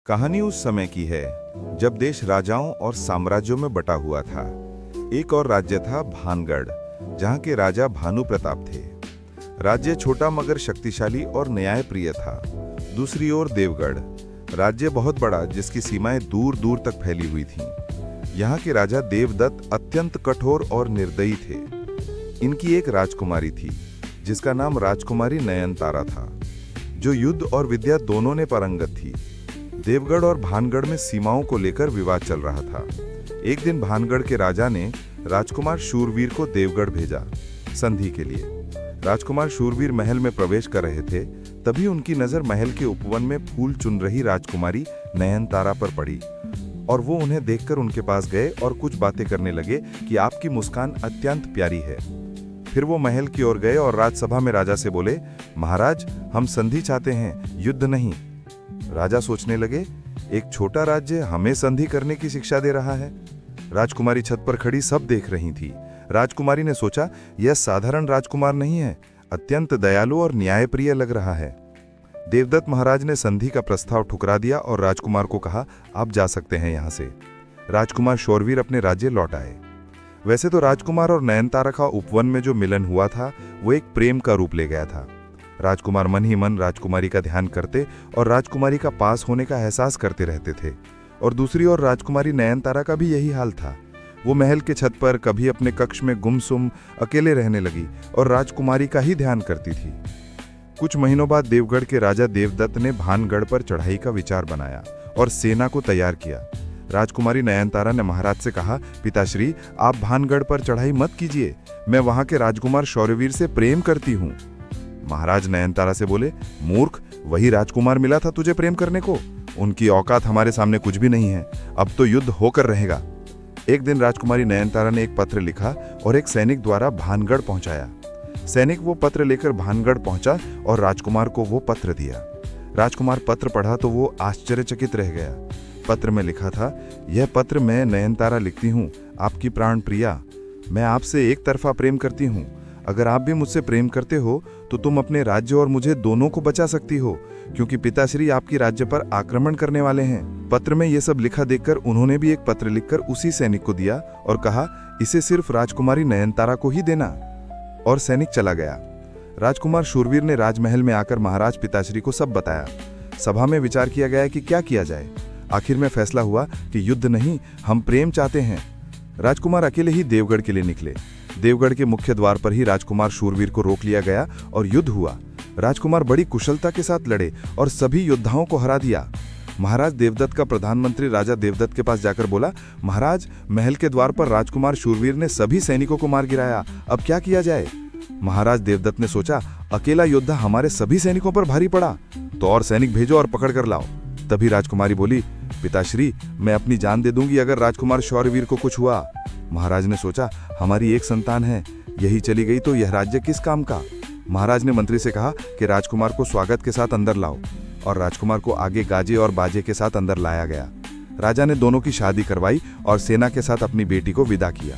कहानी उस समय की है जब देश राजाओं और साम्राज्यों में बटा हुआ था। एक और राज्य था भानगढ़, जहां के राजा भानु प्रताप थे। राज्य छोटा मगर शक्तिशाली और न्यायप्रिय था। दूसरी ओर देवगढ़, राज्य बहुत बड़ा जिसकी सीमाएं दूर दूर तक फैली हुई थीं। यहाँ के राजा देवदत्त अत्यंत कठोर और निर्दयी थे। इनकी एक राजकुमारी थी जिसका नाम राजकुमारी नयनतारा था, जो युद्ध और विद्या दोनों ने पारंगत थी। देवगढ़ और भानगढ़ में सीमाओं को लेकर विवाद चल रहा था। एक दिन भानगढ़ के राजा ने राजकुमार शूरवीर को देवगढ़ भेजा संधि के लिए। राजकुमार शूरवीर महल में प्रवेश कर रहे थे, तभी उनकी नजर महल के उपवन में फूल चुन रही राजकुमारी नयनतारा पर पड़ी और वो उन्हें देखकर उनके पास गए और कुछ बातें करने लगे कि आपकी मुस्कान अत्यंत प्यारी है। फिर वो महल की ओर गए और राजसभा में राजा से बोले, महाराज, हम संधि चाहते हैं, युद्ध नहीं। राजा सोचने लगे, एक छोटा राज्य हमें संधि करने की शिक्षा दे रहा है। राजकुमारी छत पर खड़ी सब देख रही थी। राजकुमारी ने सोचा, यह साधारण राजकुमार नहीं है, अत्यंत दयालु और न्यायप्रिय लग रहा है। देवदत्त महाराज ने संधि का प्रस्ताव ठुकरा दिया और राजकुमार को कहा, आप जा सकते हैं यहाँ से। राजकुमार शूरवीर अपने राज्य लौट आए। वैसे तो राजकुमार और नयनतारा का उपवन में जो मिलन हुआ था वो एक प्रेम का रूप ले गया था। राजकुमार मन ही मन राजकुमारी का ध्यान करते और राजकुमारी का पास होने का एहसास करते रहते थे। और दूसरी ओर राजकुमारी नयनतारा का भी यही हाल था। वो महल के छत पर कभी अपने कक्ष में गुमसुम अकेले रहने लगी और राजकुमारी का ही ध्यान करती थी। कुछ महीनों बाद देवगढ़ के राजा देवदत्त ने भानगढ़ पर चढ़ाई का विचार बनाया और सेना को तैयार किया। राजकुमारी नयनतारा ने महाराज से कहा, पिताश्री, आप भानगढ़ पर चढ़ाई मत कीजिए, मैं वहां के राजकुमार शौर्यवीर से प्रेम करती हूँ। महाराज नयनतारा से बोले, मूर्ख, वही राजकुमार मिला था तुझे प्रेम करने को, उनकी औकात हमारे सामने कुछ भी नहीं है, अब तो युद्ध होकर रहेगा। एक दिन राजकुमारी नयनतारा ने एक पत्र लिखा और एक सैनिक द्वारा भानगढ़ पहुंचाया। सैनिक वो पत्र लेकर भानगढ़ पहुंचा और राजकुमार को वो पत्र दिया। राजकुमार पत्र पढ़ा तो वो आश्चर्यचकित रह गया। पत्र में लिखा था, यह पत्र मैं नयनतारा लिखती हूँ, आपकी प्राण प्रिया, मैं आपसे एक तरफा प्रेम करती हूँ। अगर आप भी मुझसे प्रेम करते हो तो तुम अपने राज्य और मुझे दोनों को बचा सकती हो, क्योंकि पिताश्री आपकी राज्य पर आक्रमण करने वाले हैं। पत्र में ये सब लिखा देखकर उन्होंने भी एक पत्र लिखकर उसी सैनिक को दिया और कहा, इसे सिर्फ राजकुमारी नयनतारा को ही देना। और सैनिक चला गया। राजकुमार शूरवीर ने राजमहल में आकर महाराज पिताश्री को सब बताया। सभा में विचार किया गया कि क्या किया जाए। आखिर में फैसला हुआ कि युद्ध नहीं, हम प्रेम चाहते हैं। राजकुमार अकेले ही देवगढ़ के लिए निकले। देवगढ़ के मुख्य द्वार पर ही राजकुमार शूरवीर को रोक लिया गया और युद्ध हुआ। राजकुमार बड़ी कुशलता के साथ लड़े और सभी योद्धाओं को हरा दिया। महाराज देवदत्त का प्रधानमंत्री राजा देवदत्त के पास जाकर बोला, महाराज, महल के द्वार पर राजकुमार शूरवीर ने सभी सैनिकों को मार गिराया, अब क्या किया जाए। महाराज देवदत्त ने सोचा, अकेला योद्धा हमारे सभी सैनिकों पर भारी पड़ा, तो और सैनिक भेजो और पकड़ कर लाओ। तभी राजकुमारी बोली, पिताश्री, मैं अपनी जान दे दूंगी अगर राजकुमार शौर्यवीर को कुछ हुआ। महाराज ने सोचा, हमारी एक संतान है, यही चली गई तो यह राज्य किस काम का। महाराज ने मंत्री से कहा कि राजकुमार को स्वागत के साथ अंदर लाओ, और राजकुमार को आगे गाजे और बाजे के साथ अंदर लाया गया। राजा ने दोनों की शादी करवाई और सेना के साथ अपनी बेटी को विदा किया।